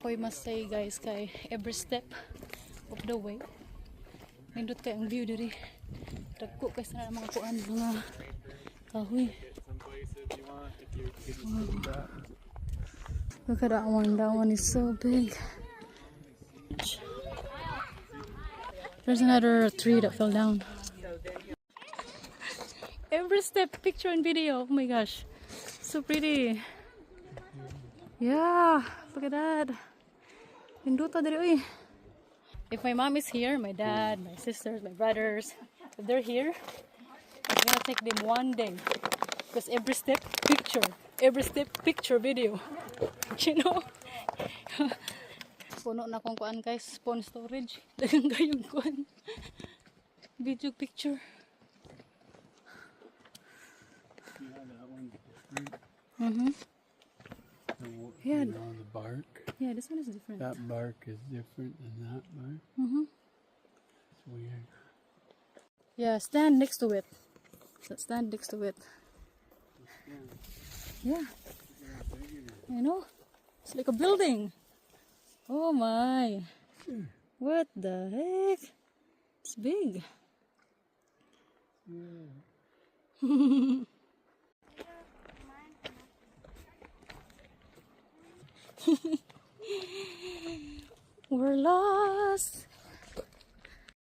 ako'y must say guys kay every step of the way nindot kay ang view diri. Dagko kay sa mga kuan mga kahoy. Wow. Look at that one. That one is so big. There's another tree that fell down. Every step, picture and video. Oh my gosh. So pretty. Yeah, look at that. Pinduta diri oy. If my mom is here, my dad, my sisters, my brothers, if they're here, I'm gonna take them one day. Because every step, picture, video. You know? Puno na kong kuan guys, phone storage. Dagang kayong kuan. Video picture. Yeah. You know, the bark. Yeah, this one is different. That bark is different than that bark. It's weird. Yeah, stand next to it. Stand next to it. Yeah. I know. It's like a building. Oh my. What the heck? It's big. We're lost.